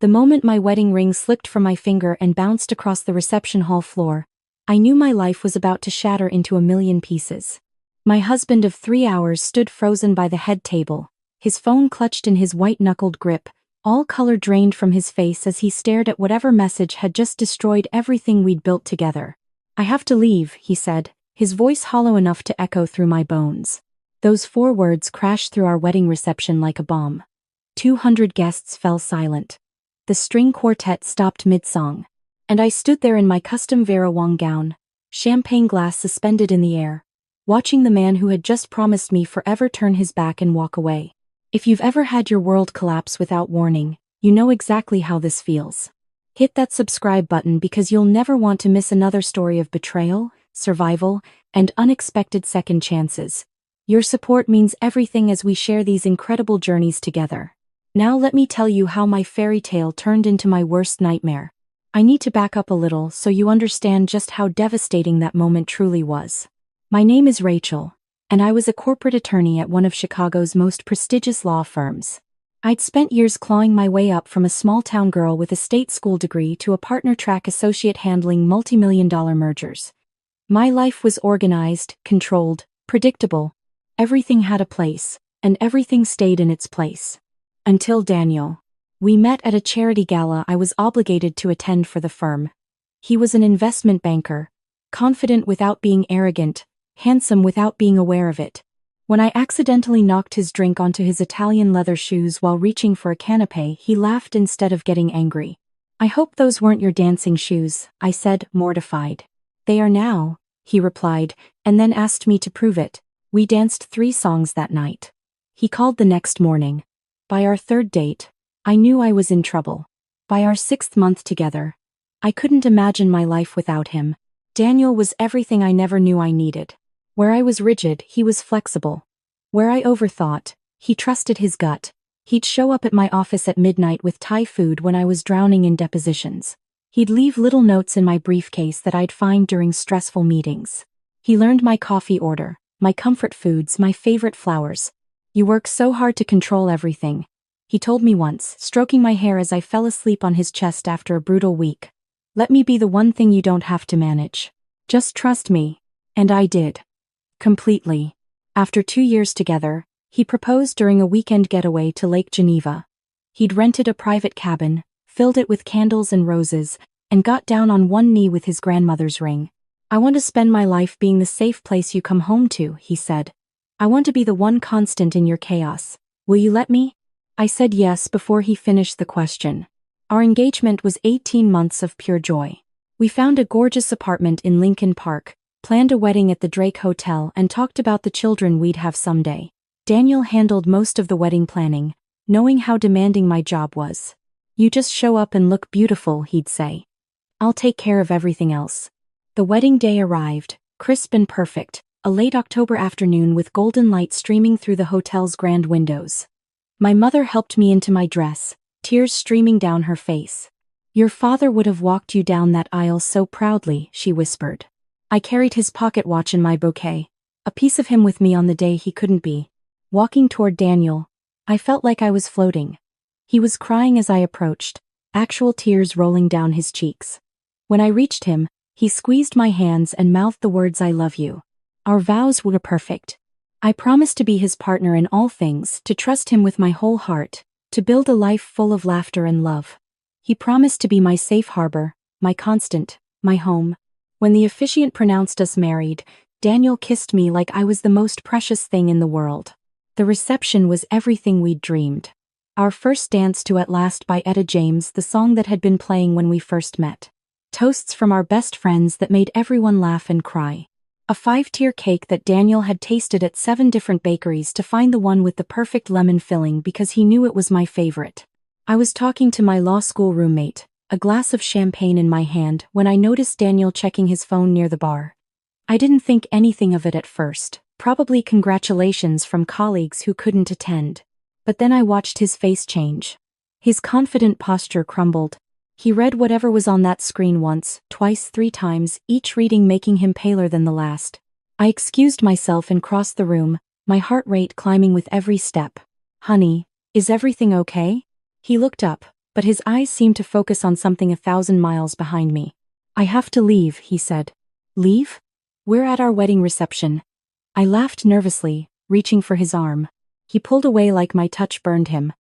The moment my wedding ring slipped from my finger and bounced across the reception hall floor, I knew my life was about to shatter into a million pieces. My husband of 3 hours stood frozen by the head table, his phone clutched in his white-knuckled grip, all color drained from his face as he stared at whatever message had just destroyed everything we'd built together. "I have to leave," he said, his voice hollow enough to echo through my bones. Those 4 words crashed through our wedding reception like a bomb. 200 guests fell silent. The string quartet stopped mid-song. And I stood there in my custom Vera Wang gown, champagne glass suspended in the air, watching the man who had just promised me forever turn his back and walk away. If you've ever had your world collapse without warning, you know exactly how this feels. Hit that subscribe button because you'll never want to miss another story of betrayal, survival, and unexpected second chances. Your support means everything as we share these incredible journeys together. Now let me tell you how my fairy tale turned into my worst nightmare. I need to back up a little so you understand just how devastating that moment truly was. My name is Rachel, and I was a corporate attorney at one of Chicago's most prestigious law firms. I'd spent years clawing my way up from a small-town girl with a state school degree to a partner-track associate handling multi-million-dollar mergers. My life was organized, controlled, predictable. Everything had a place, and everything stayed in its place. Until Daniel. We met at a charity gala I was obligated to attend for the firm. He was an investment banker, confident without being arrogant, handsome without being aware of it. When I accidentally knocked his drink onto his Italian leather shoes while reaching for a canapé, he laughed instead of getting angry. "I hope those weren't your dancing shoes," I said, mortified. "They are now," he replied, and then asked me to prove it. We danced 3 songs that night. He called the next morning. By our 3rd date, I knew I was in trouble. By our 6th month together, I couldn't imagine my life without him. Daniel was everything I never knew I needed. Where I was rigid, he was flexible. Where I overthought, he trusted his gut. He'd show up at my office at midnight with Thai food when I was drowning in depositions. He'd leave little notes in my briefcase that I'd find during stressful meetings. He learned my coffee order, my comfort foods, my favorite flowers. "You work so hard to control everything," he told me once, stroking my hair as I fell asleep on his chest after a brutal week. "Let me be the one thing you don't have to manage. Just trust me." And I did. Completely. After 2 years together, he proposed during a weekend getaway to Lake Geneva. He'd rented a private cabin, filled it with candles and roses, and got down on one knee with his grandmother's ring. "I want to spend my life being the safe place you come home to," he said. "I want to be the one constant in your chaos. Will you let me?" I said yes before he finished the question. Our engagement was 18 months of pure joy. We found a gorgeous apartment in Lincoln Park, planned a wedding at the Drake Hotel, and talked about the children we'd have someday. Daniel handled most of the wedding planning, knowing how demanding my job was. "You just show up and look beautiful," he'd say. "I'll take care of everything else." The wedding day arrived, crisp and perfect, a late October afternoon with golden light streaming through the hotel's grand windows. My mother helped me into my dress, tears streaming down her face. "Your father would have walked you down that aisle so proudly," she whispered. I carried his pocket watch in my bouquet, a piece of him with me on the day he couldn't be. Walking toward Daniel, I felt like I was floating. He was crying as I approached, actual tears rolling down his cheeks. When I reached him, he squeezed my hands and mouthed the words, "I love you." Our vows were perfect. I promised to be his partner in all things, to trust him with my whole heart, to build a life full of laughter and love. He promised to be my safe harbor, my constant, my home. When the officiant pronounced us married, Daniel kissed me like I was the most precious thing in the world. The reception was everything we'd dreamed. Our first dance to "At Last" by Etta James, the song that had been playing when we first met. Toasts from our best friends that made everyone laugh and cry. A 5-tier cake that Daniel had tasted at 7 different bakeries to find the one with the perfect lemon filling because he knew it was my favorite. I was talking to my law school roommate, a glass of champagne in my hand, when I noticed Daniel checking his phone near the bar. I didn't think anything of it at first, probably congratulations from colleagues who couldn't attend. But then I watched his face change. His confident posture crumbled. He read whatever was on that screen once, twice, 3 times, each reading making him paler than the last. I excused myself and crossed the room, my heart rate climbing with every step. "Honey, is everything okay?" He looked up, but but his eyes seemed to focus on something 1,000 miles behind me. "I have to leave," he said. "Leave? We're at our wedding reception." I laughed nervously, reaching for his arm. He pulled away like my touch burned him.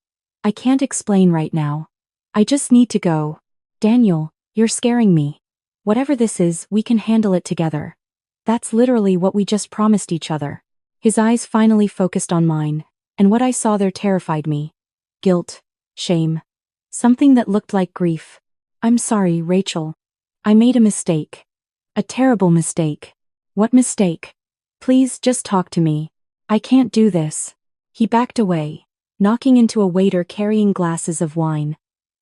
"I can't explain right now. I just need to go. Daniel, you're scaring me. Whatever this is, we can handle it together." That's literally what we just promised each other. His eyes finally focused on mine, and what I saw there terrified me. Guilt. Shame. Something that looked like grief. "I'm sorry, Rachel. I made a mistake. A terrible mistake." "What mistake? Please just talk to me. I can't do this." He backed away, knocking into a waiter carrying glasses of wine.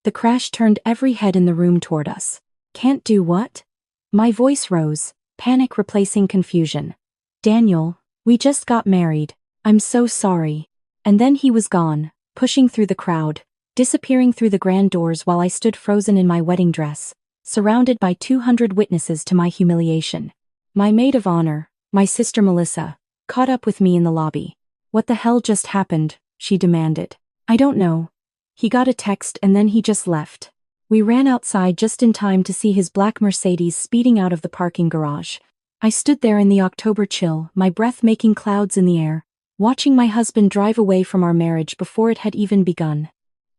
The crash turned every head in the room toward us. "Can't do what?" My voice rose, panic replacing confusion. "Daniel, we just got married. I'm so sorry." And then he was gone, pushing through the crowd, disappearing through the grand doors while I stood frozen in my wedding dress, surrounded by 200 witnesses to my humiliation. My maid of honor, my sister Melissa, caught up with me in the lobby. "What the hell just happened?" she demanded. "I don't know. He got a text and then he just left." We ran outside just in time to see his black Mercedes speeding out of the parking garage. I stood there in the October chill, my breath making clouds in the air, watching my husband drive away from our marriage before it had even begun.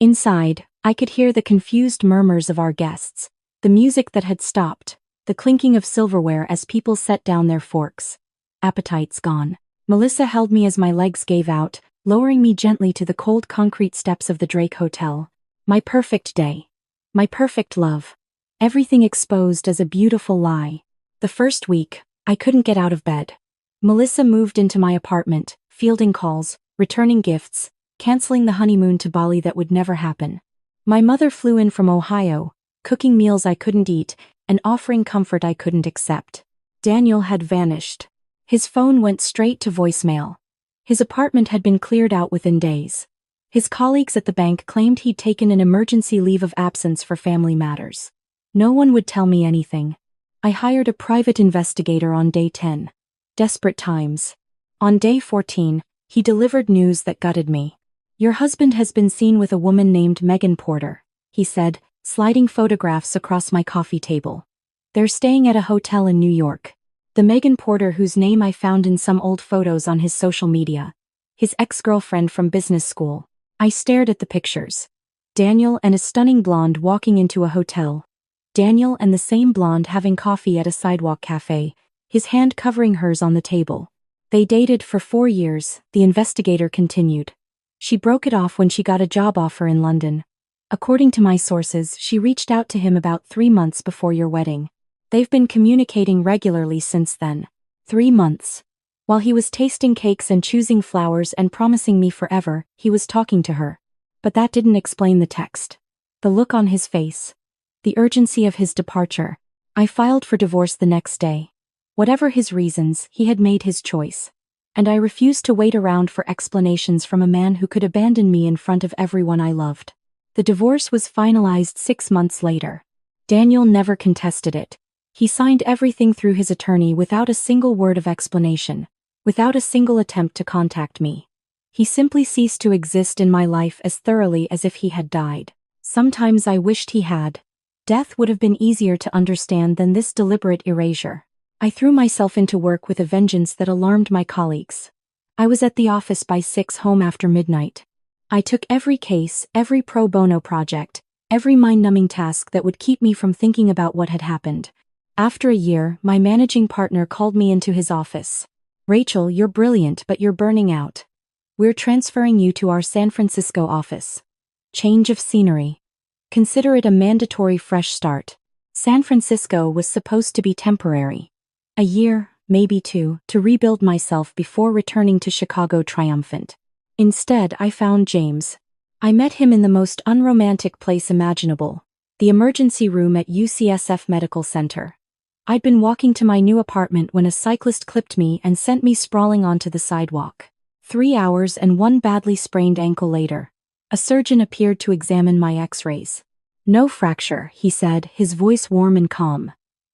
Inside, I could hear the confused murmurs of our guests, the music that had stopped, the clinking of silverware as people set down their forks. Appetites gone. Melissa held me as my legs gave out, lowering me gently to the cold concrete steps of the Drake Hotel. My perfect day. My perfect love. Everything exposed as a beautiful lie. The first week, I couldn't get out of bed. Melissa moved into my apartment, fielding calls, returning gifts, canceling the honeymoon to Bali that would never happen. My mother flew in from Ohio, cooking meals I couldn't eat, and offering comfort I couldn't accept. Daniel had vanished. His phone went straight to voicemail. His apartment had been cleared out within days. His colleagues at the bank claimed he'd taken an emergency leave of absence for family matters. No one would tell me anything. I hired a private investigator on day 10. Desperate times. On day 14, he delivered news that gutted me. "Your husband has been seen with a woman named Megan Porter," he said, sliding photographs across my coffee table. "They're staying at a hotel in New York." The Megan Porter whose name I found in some old photos on his social media. His ex-girlfriend from business school. I stared at the pictures. Daniel and a stunning blonde walking into a hotel. Daniel and the same blonde having coffee at a sidewalk cafe, his hand covering hers on the table. They dated for 4 years, the investigator continued. She broke it off when she got a job offer in London. According to my sources, she reached out to him about 3 months before your wedding. They've been communicating regularly since then. 3 months. While he was tasting cakes and choosing flowers and promising me forever, he was talking to her. But that didn't explain the text. The look on his face. The urgency of his departure. I filed for divorce the next day. Whatever his reasons, he had made his choice. And I refused to wait around for explanations from a man who could abandon me in front of everyone I loved. The divorce was finalized 6 months later. Daniel never contested it. He signed everything through his attorney without a single word of explanation, without a single attempt to contact me. He simply ceased to exist in my life as thoroughly as if he had died. Sometimes I wished he had. Death would have been easier to understand than this deliberate erasure. I threw myself into work with a vengeance that alarmed my colleagues. I was at the office by 6, home after midnight. I took every case, every pro bono project, every mind-numbing task that would keep me from thinking about what had happened. After a year, my managing partner called me into his office. "Rachel, you're brilliant, but you're burning out. We're transferring you to our San Francisco office. Change of scenery. Consider it a mandatory fresh start." San Francisco was supposed to be temporary. A year, maybe 2, to rebuild myself before returning to Chicago triumphant. Instead, I found James. I met him in the most unromantic place imaginable, the emergency room at UCSF Medical Center. I'd been walking to my new apartment when a cyclist clipped me and sent me sprawling onto the sidewalk. 3 hours and 1 badly sprained ankle later, a surgeon appeared to examine my x-rays. "No fracture," he said, his voice warm and calm.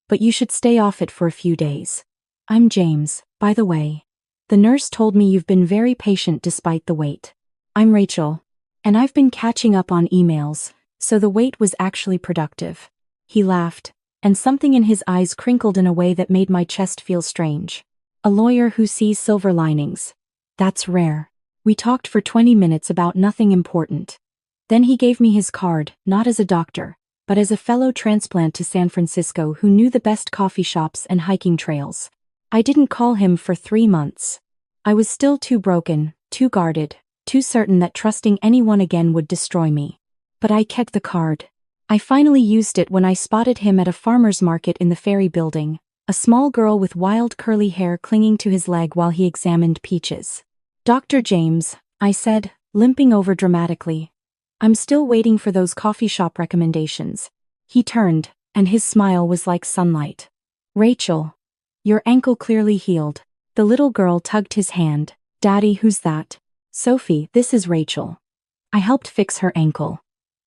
"But you should stay off it for a few days. I'm James, by the way. The nurse told me you've been very patient despite the wait. I'm Rachel. And I've been catching up on emails, So the wait was actually productive. He laughed, and something in his eyes crinkled in a way that made my chest feel strange. A lawyer who sees silver linings. That's rare. We talked for 20 minutes about nothing important. Then he gave me his card, not as a doctor, but as a fellow transplant to San Francisco who knew the best coffee shops and hiking trails. I didn't call him for 3 months. I was still too broken, too guarded, too certain that trusting anyone again would destroy me. But I kept the card. I finally used it when I spotted him at a farmer's market in the Ferry Building, a small girl with wild curly hair clinging to his leg while he examined peaches. "Dr. James," I said, limping over dramatically. "I'm still waiting for those coffee shop recommendations." He turned, and his smile was like sunlight. "Rachel, your ankle clearly healed." The little girl tugged his hand. "Daddy, who's that?" "Sophie, this is Rachel. I helped fix her ankle."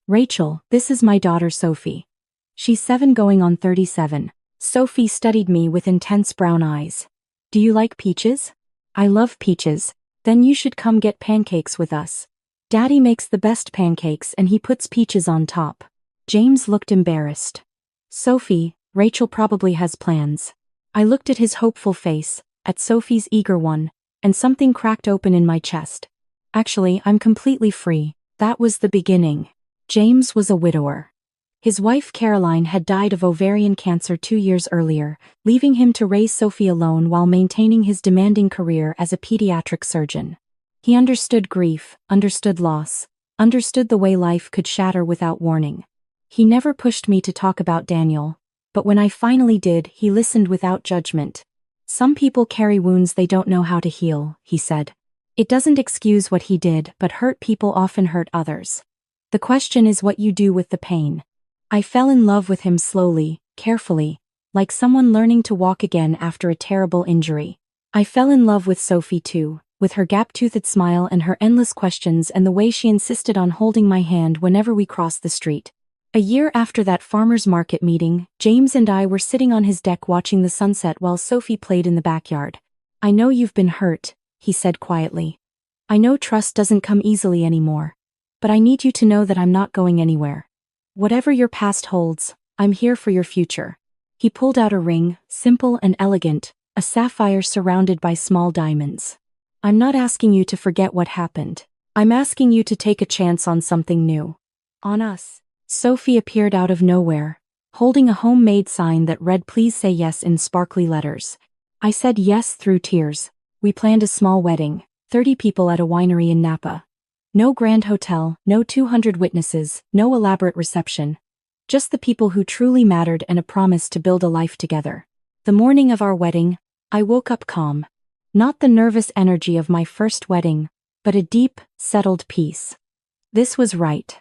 "Rachel, this is my daughter Sophie. She's 7 going on 37. Sophie studied me with intense brown eyes. "Do you like peaches?" "I love peaches." "Then you should come get pancakes with us. Daddy makes the best pancakes and he puts peaches on top." James looked embarrassed. "Sophie, Rachel probably has plans." I looked at his hopeful face, at Sophie's eager one, and something cracked open in my chest. "Actually, I'm completely free." That was the beginning. James was a widower. His wife Caroline had died of ovarian cancer 2 years earlier, leaving him to raise Sophie alone while maintaining his demanding career as a pediatric surgeon. He understood grief, understood loss, understood the way life could shatter without warning. He never pushed me to talk about Daniel, but when I finally did, he listened without judgment. "Some people carry wounds they don't know how to heal," he said. "It doesn't excuse what he did, but hurt people often hurt others. The question is what you do with the pain." I fell in love with him slowly, carefully, like someone learning to walk again after a terrible injury. I fell in love with Sophie too, with her gap-toothed smile and her endless questions and the way she insisted on holding my hand whenever we crossed the street. A year after that farmer's market meeting, James and I were sitting on his deck watching the sunset while Sophie played in the backyard. "I know you've been hurt," he said quietly. "I know trust doesn't come easily anymore. But I need you to know that I'm not going anywhere. Whatever your past holds, I'm here for your future." He pulled out a ring, simple and elegant, a sapphire surrounded by small diamonds. "I'm not asking you to forget what happened. I'm asking you to take a chance on something new. On us." Sophie appeared out of nowhere, holding a homemade sign that read "Please say yes" in sparkly letters. I said yes through tears. We planned a small wedding, 30 people at a winery in Napa. No grand hotel, no 200 witnesses, no elaborate reception. Just the people who truly mattered and a promise to build a life together. The morning of our wedding, I woke up calm. Not the nervous energy of my first wedding, but a deep, settled peace. This was right.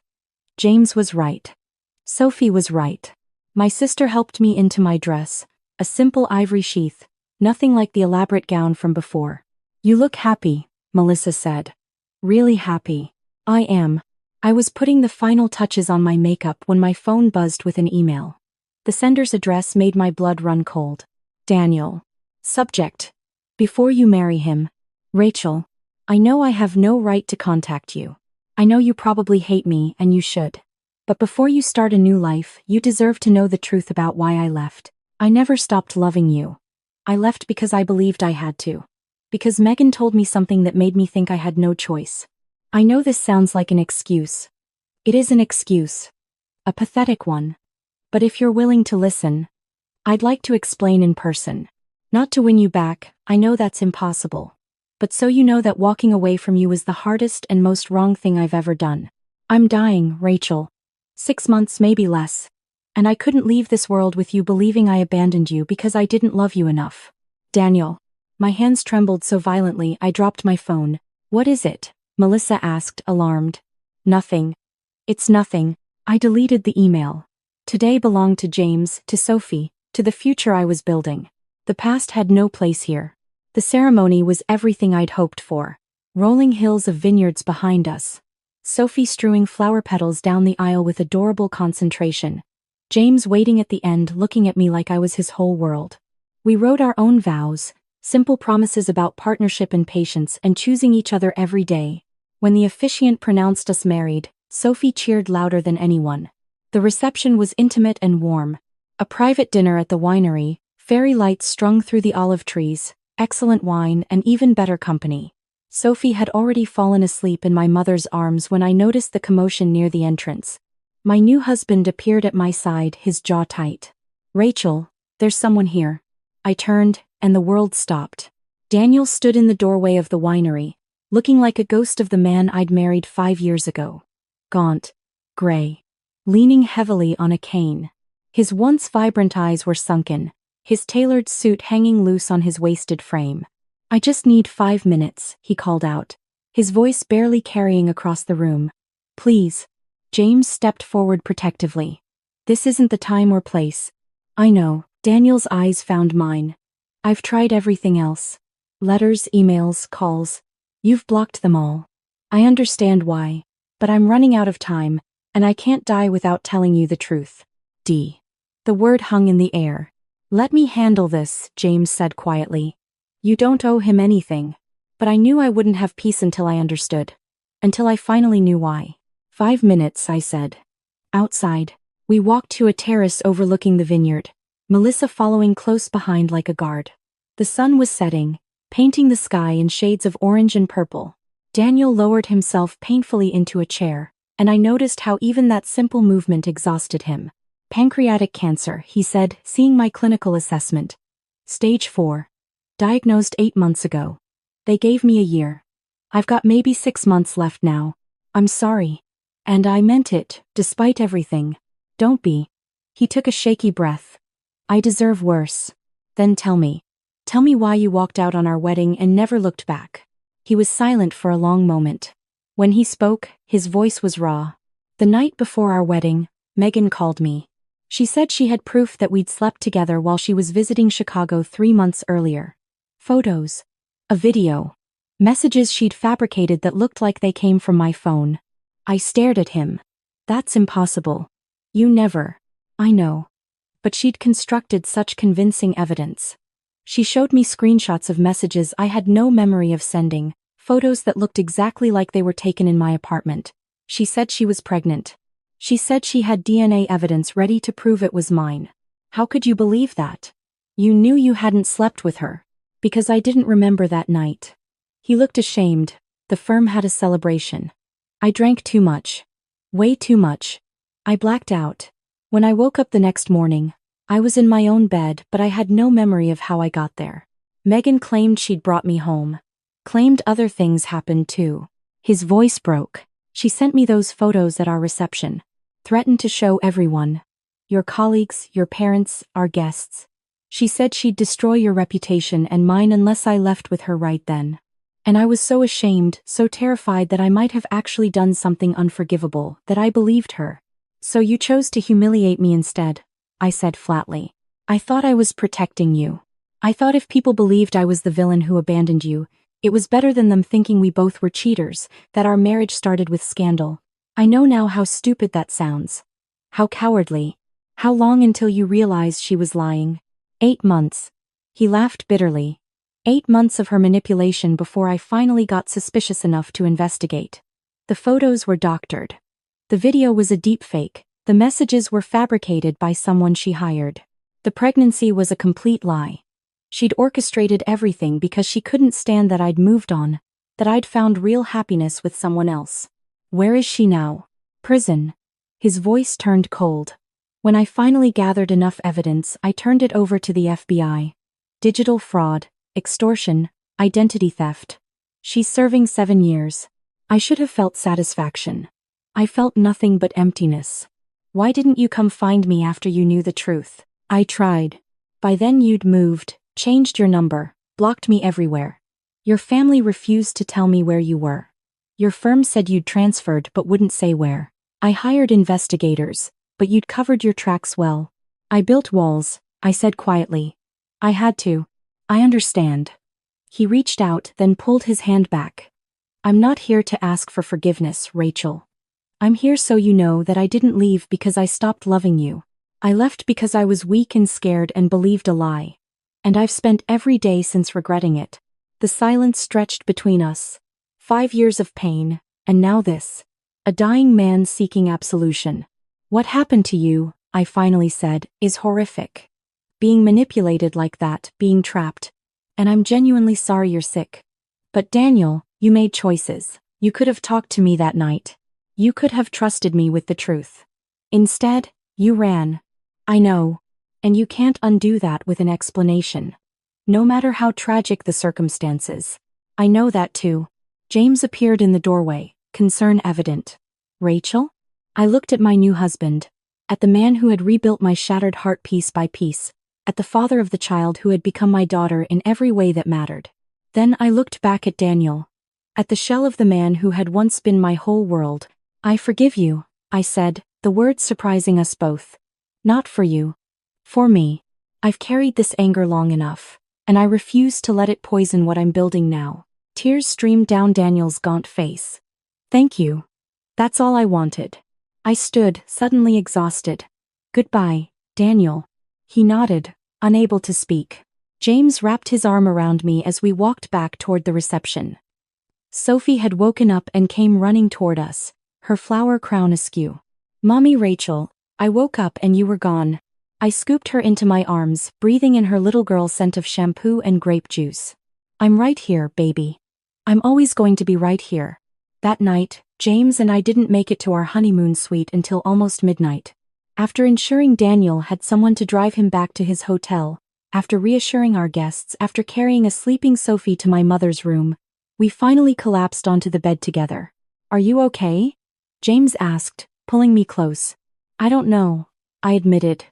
James was right. Sophie was right. My sister helped me into my dress, a simple ivory sheath, nothing like the elaborate gown from before. "You look happy," Melissa said. "Really happy." "I am." I was putting the final touches on my makeup when my phone buzzed with an email. The sender's address made my blood run cold. Daniel. Subject: "Before you marry him. Rachel, I know I have no right to contact you. I know you probably hate me and you should. But before you start a new life, you deserve to know the truth about why I left. I never stopped loving you. I left because I believed I had to. Because Megan told me something that made me think I had no choice. I know this sounds like an excuse. It is an excuse. A pathetic one. But if you're willing to listen, I'd like to explain in person. Not to win you back, I know that's impossible. But so you know that walking away from you was the hardest and most wrong thing I've ever done. I'm dying, Rachel. 6 months, maybe less. And I couldn't leave this world with you believing I abandoned you because I didn't love you enough. Daniel." My hands trembled so violently I dropped my phone. "What is it?" Melissa asked, alarmed. "Nothing. It's nothing." I deleted the email. Today belonged to James, to Sophie, to the future I was building. The past had no place here. The ceremony was everything I'd hoped for. Rolling hills of vineyards behind us. Sophie strewing flower petals down the aisle with adorable concentration. James waiting at the end looking at me like I was his whole world. We wrote our own vows, simple promises about partnership and patience and choosing each other every day. When the officiant pronounced us married, Sophie cheered louder than anyone. The reception was intimate and warm. A private dinner at the winery, fairy lights strung through the olive trees, excellent wine, and even better company. Sophie had already fallen asleep in my mother's arms when I noticed the commotion near the entrance. My new husband appeared at my side, his jaw tight. "Rachel, there's someone here." I turned, and the world stopped. Daniel stood in the doorway of the winery, looking like a ghost of the man I'd married 5 years ago. Gaunt, gray, leaning heavily on a cane. His once vibrant eyes were sunken, his tailored suit hanging loose on his wasted frame. "I just need 5 minutes," he called out, his voice barely carrying across the room. "Please." James stepped forward protectively. "This isn't the time or place." "I know." Daniel's eyes found mine. "I've tried everything else. Letters, emails, calls. You've blocked them all. I understand why, but I'm running out of time, and I can't die without telling you the truth." The word hung in the air. "Let me handle this," James said quietly. "You don't owe him anything." But I knew I wouldn't have peace until I understood. Until I finally knew why. 5 minutes, I said. Outside, we walked to a terrace overlooking the vineyard, Melissa following close behind like a guard. The sun was setting, painting the sky in shades of orange and purple. Daniel lowered himself painfully into a chair, and I noticed how even that simple movement exhausted him. "Pancreatic cancer," he said, seeing my clinical assessment. "Stage 4. Diagnosed 8 months ago. They gave me a year. I've got maybe 6 months left now. I'm sorry." And I meant it, despite everything. "Don't be." He took a shaky breath. "I deserve worse." "Then tell me. Tell me why you walked out on our wedding and never looked back." He was silent for a long moment. When he spoke, his voice was raw. "The night before our wedding, Megan called me. She said she had proof that we'd slept together while she was visiting Chicago 3 months earlier. Photos. A video. Messages she'd fabricated that looked like they came from my phone." I stared at him. "That's impossible. You never." "I know. But she'd constructed such convincing evidence. She showed me screenshots of messages I had no memory of sending, photos that looked exactly like they were taken in my apartment. She said she was pregnant. She said she had DNA evidence ready to prove it was mine. How could you believe that? You knew you hadn't slept with her." "Because I didn't remember that night." He looked ashamed. "The firm had a celebration. I drank too much. Way too much. I blacked out. When I woke up the next morning, I was in my own bed, but I had no memory of how I got there. Megan claimed she'd brought me home. Claimed other things happened too." His voice broke. "She sent me those photos at our reception. Threatened to show everyone. Your colleagues, your parents, our guests. She said she'd destroy your reputation and mine unless I left with her right then. And I was so ashamed, so terrified that I might have actually done something unforgivable, that I believed her." "So you chose to humiliate me instead," I said flatly. "I thought I was protecting you. I thought if people believed I was the villain who abandoned you, it was better than them thinking we both were cheaters, that our marriage started with scandal. I know now how stupid that sounds. How cowardly. How long until you realized she was lying?" 8 months. He laughed bitterly. 8 months of her manipulation before I finally got suspicious enough to investigate. The photos were doctored. The video was a deepfake. The messages were fabricated by someone she hired. The pregnancy was a complete lie. She'd orchestrated everything because she couldn't stand that I'd moved on, that I'd found real happiness with someone else. "Where is she now?" "Prison." His voice turned cold. When I finally gathered enough evidence, I turned it over to the FBI. Digital fraud, extortion, identity theft. She's serving 7 years. I should have felt satisfaction. I felt nothing but emptiness. "Why didn't you come find me after you knew the truth?" "I tried. By then you'd moved, changed your number, blocked me everywhere. Your family refused to tell me where you were. Your firm said you'd transferred but wouldn't say where. I hired investigators, but you'd covered your tracks well. I built walls," I said quietly. "I had to. I understand." He reached out, then pulled his hand back. "I'm not here to ask for forgiveness, Rachel. I'm here so you know that I didn't leave because I stopped loving you. I left because I was weak and scared and believed a lie. And I've spent every day since regretting it." The silence stretched between us. 5 years of pain, and now this. A dying man seeking absolution. What happened to you, I finally said, is horrific. Being manipulated like that, being trapped. And I'm genuinely sorry you're sick. But Daniel, you made choices. You could have talked to me that night. You could have trusted me with the truth. Instead, you ran. I know. And you can't undo that with an explanation. No matter how tragic the circumstances. I know that too. James appeared in the doorway, concern evident. Rachel? I looked at my new husband. At the man who had rebuilt my shattered heart piece by piece. At the father of the child who had become my daughter in every way that mattered. Then I looked back at Daniel. At the shell of the man who had once been my whole world. I forgive you, I said, the words surprising us both. Not for you. For me. I've carried this anger long enough, and I refuse to let it poison what I'm building now. Tears streamed down Daniel's gaunt face. Thank you. That's all I wanted. I stood, suddenly exhausted. Goodbye, Daniel. He nodded, unable to speak. James wrapped his arm around me as we walked back toward the reception. Sophie had woken up and came running toward us, her flower crown askew. Mommy Rachel, I woke up and you were gone. I scooped her into my arms, breathing in her little girl scent of shampoo and grape juice. I'm right here, baby. I'm always going to be right here. That night, James and I didn't make it to our honeymoon suite until almost midnight. After ensuring Daniel had someone to drive him back to his hotel, after reassuring our guests, after carrying a sleeping Sophie to my mother's room, we finally collapsed onto the bed together. Are you okay? James asked, pulling me close. I don't know, I admitted.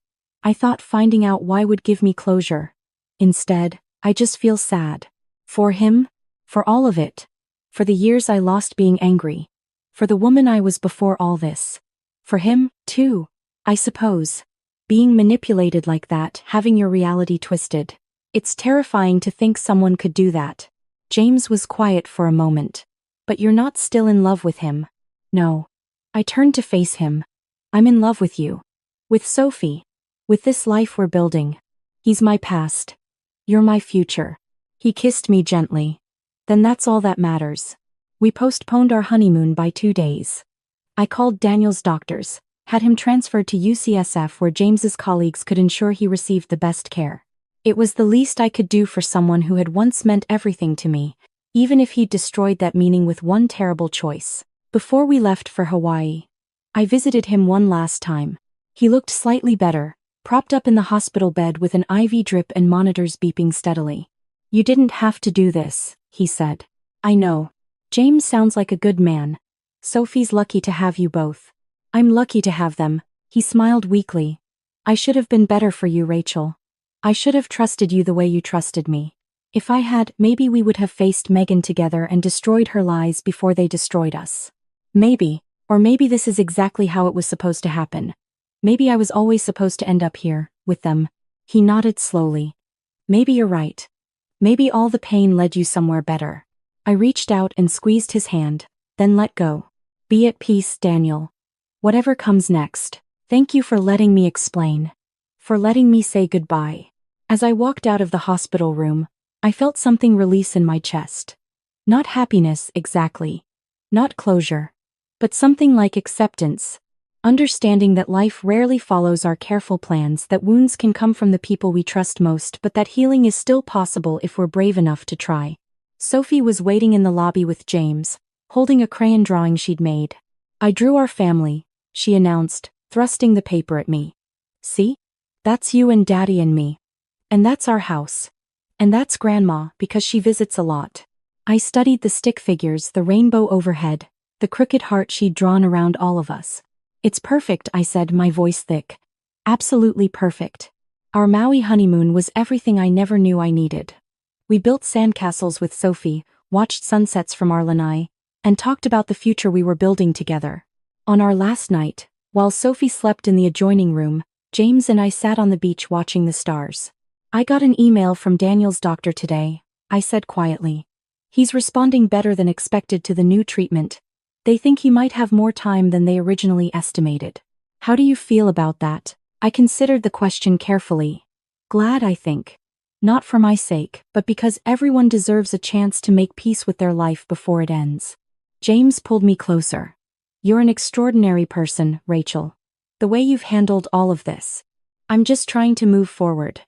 I thought finding out why would give me closure. Instead, I just feel sad. For him? For all of it. For the years I lost being angry. For the woman I was before all this. For him, too, I suppose. Being manipulated like that, having your reality twisted. It's terrifying to think someone could do that. James was quiet for a moment. But you're not still in love with him. No. I turned to face him. I'm in love with you. With Sophie. With this life we're building. He's my past. You're my future. He kissed me gently. Then that's all that matters. We postponed our honeymoon by 2 days. I called Daniel's doctors, had him transferred to UCSF where James's colleagues could ensure he received the best care. It was the least I could do for someone who had once meant everything to me, even if he'd destroyed that meaning with one terrible choice. Before we left for Hawaii, I visited him one last time. He looked slightly better, propped up in the hospital bed with an IV drip and monitors beeping steadily. You didn't have to do this, he said. I know. James sounds like a good man. Sophie's lucky to have you both. I'm lucky to have them, he smiled weakly. I should have been better for you, Rachel. I should have trusted you the way you trusted me. If I had, maybe we would have faced Megan together and destroyed her lies before they destroyed us. Maybe, or maybe this is exactly how it was supposed to happen. Maybe I was always supposed to end up here, with them. He nodded slowly. Maybe you're right. Maybe all the pain led you somewhere better. I reached out and squeezed his hand, then let go. Be at peace, Daniel. Whatever comes next, thank you for letting me explain. For letting me say goodbye. As I walked out of the hospital room, I felt something release in my chest. Not happiness, exactly. Not closure. But something like acceptance. Understanding that life rarely follows our careful plans, that wounds can come from the people we trust most, but that healing is still possible if we're brave enough to try. Sophie was waiting in the lobby with James, holding a crayon drawing she'd made. I drew our family, she announced, thrusting the paper at me. See? That's you and Daddy and me. And that's our house. And that's Grandma, because she visits a lot. I studied the stick figures, the rainbow overhead, the crooked heart she'd drawn around all of us. It's perfect, I said, my voice thick. Absolutely perfect. Our Maui honeymoon was everything I never knew I needed. We built sandcastles with Sophie, watched sunsets from our lanai, and talked about the future we were building together. On our last night, while Sophie slept in the adjoining room, James and I sat on the beach watching the stars. I got an email from Daniel's doctor today, I said quietly. He's responding better than expected to the new treatment. They think he might have more time than they originally estimated. How do you feel about that? I considered the question carefully. Glad, I think. Not for my sake, but because everyone deserves a chance to make peace with their life before it ends. James pulled me closer. You're an extraordinary person, Rachel. The way you've handled all of this. I'm just trying to move forward.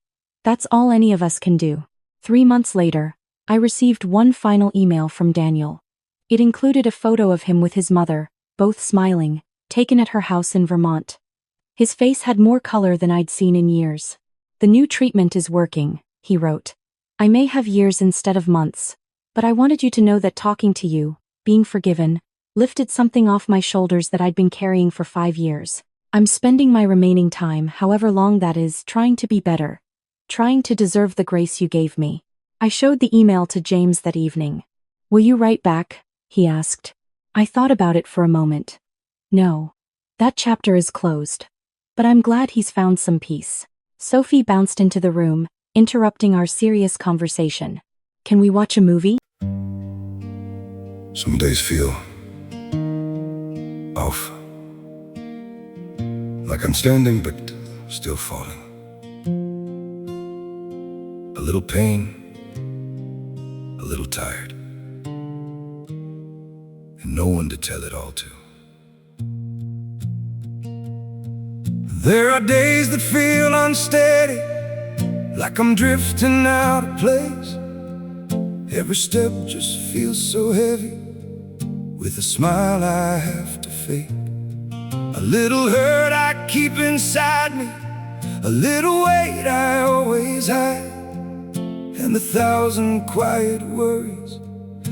That's all any of us can do. 3 months later, I received one final email from Daniel. It included a photo of him with his mother, both smiling, taken at her house in Vermont. His face had more color than I'd seen in years. The new treatment is working, he wrote. I may have years instead of months, but I wanted you to know that talking to you, being forgiven, lifted something off my shoulders that I'd been carrying for 5 years. I'm spending my remaining time, however long that is, trying to be better, trying to deserve the grace you gave me. I showed the email to James that evening. Will you write back? He asked. I thought about it for a moment. No. That chapter is closed. But I'm glad he's found some peace. Sophie bounced into the room, interrupting our serious conversation. Can we watch a movie? Some days feel off. Like I'm standing but still falling. A little pain, a little tired, and no one to tell it all to. There are days that feel unsteady, like I'm drifting out of place. Every step just feels so heavy, with a smile I have to fake. A little hurt I keep inside me, a little weight I always hide, and 1,000 quiet worries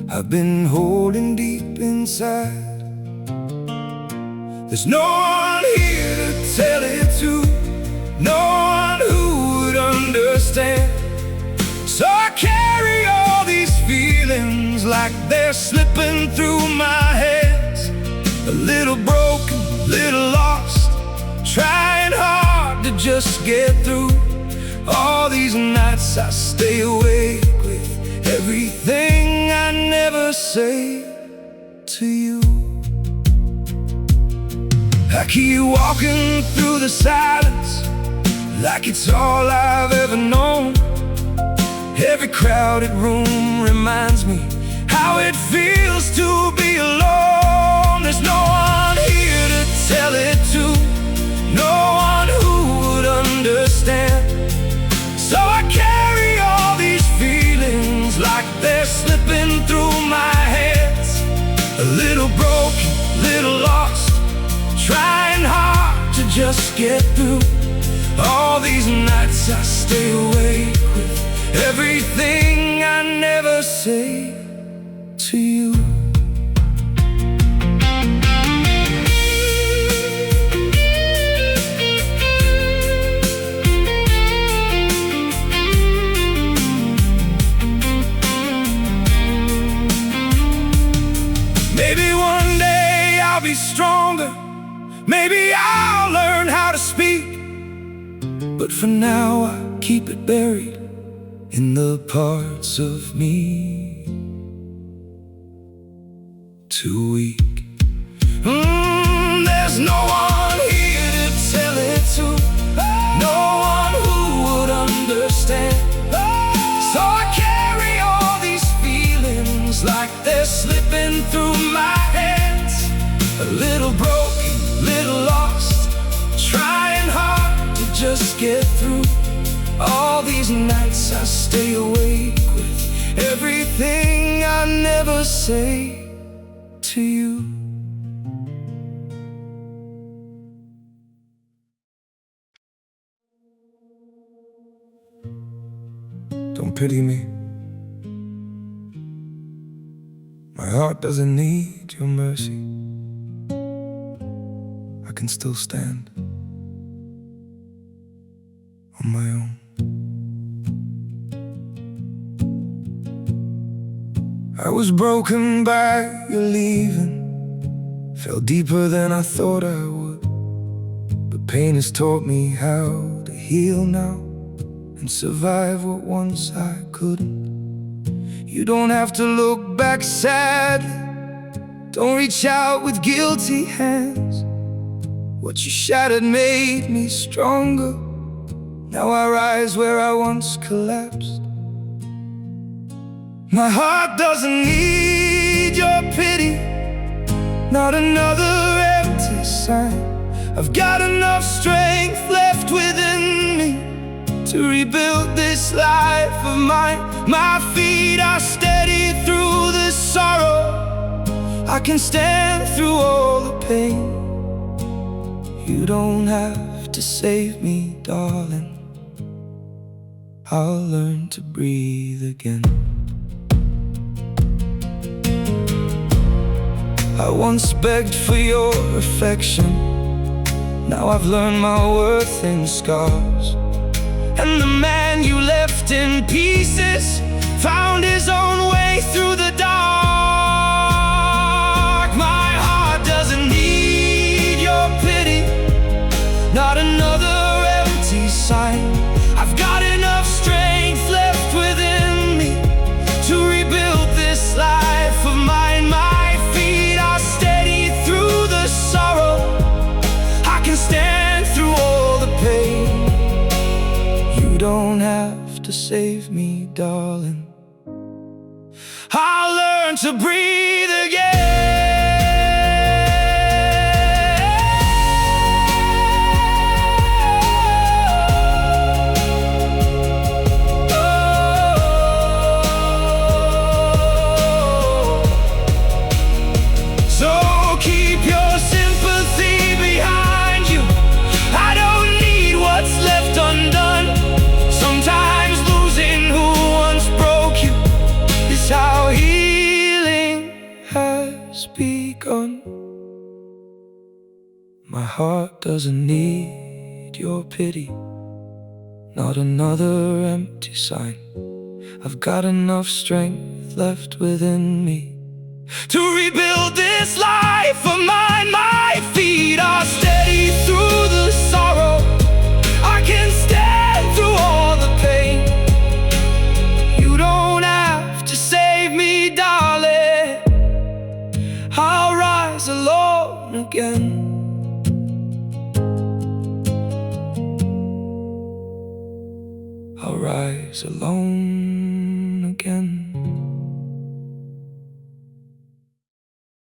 I've been holding deep inside. There's no one here to tell it to, no one who would understand. So I carry all these feelings like they're slipping through my hands. A little broken, little lost, trying hard to just get through. All these nights I stay awake with everything I never say to you. I keep walking through the silence like it's all I've ever known. Every crowded room reminds me how it feels to be alone. There's no one here to tell it to, no one who would understand. So I carry all these feelings like they're slipping through my hands. A little broken, little lost, trying hard to just get through. All these nights I stay awake with everything I never say to you. Maybe one day I'll be stronger, maybe I'll learn how to speak, but for now I keep it buried in the parts of me too weak. There's no one here to tell it to, no one who would understand. So I carry all these feelings like they're slipping through my hands. A little broken, little lost, trying hard to just get through. All these nights I stay awake with everything I never say to you. Don't pity me. My heart doesn't need your mercy. I can still stand on my own. I was broken by your leaving, fell deeper than I thought I would. But pain has taught me how to heal now and survive what once I couldn't. You don't have to look back sadly, don't reach out with guilty hands. What you shattered made me stronger. Now I rise where I once collapsed. My heart doesn't need your pity, not another sign. I've got enough strength left within me to rebuild this life of mine. My feet are steady through the sorrow. I can stand through all the pain. You don't have to save me, darling. I'll learn to breathe again. I once begged for your affection. Now I've learned my worth in scars. And the man you left in pieces found his own way through the dark. My heart doesn't need your pity, not another empty sign. I've got enough strength left within me to rebuild this life of mine. My feet are steady through the sorrow. I can stand through all the pain. You don't have to save me, darling. I'll learn to breathe again. So keep your sympathy behind you. I don't need what's left undone. Sometimes losing who once broke you is how healing has begun. My heart doesn't need your pity, not another empty sign. I've got enough strength left within me to rebuild this life of mine. My feet are steady through the sorrow. I can stand through all the pain. You don't have to save me, darling. I'll rise alone again. I'll rise alone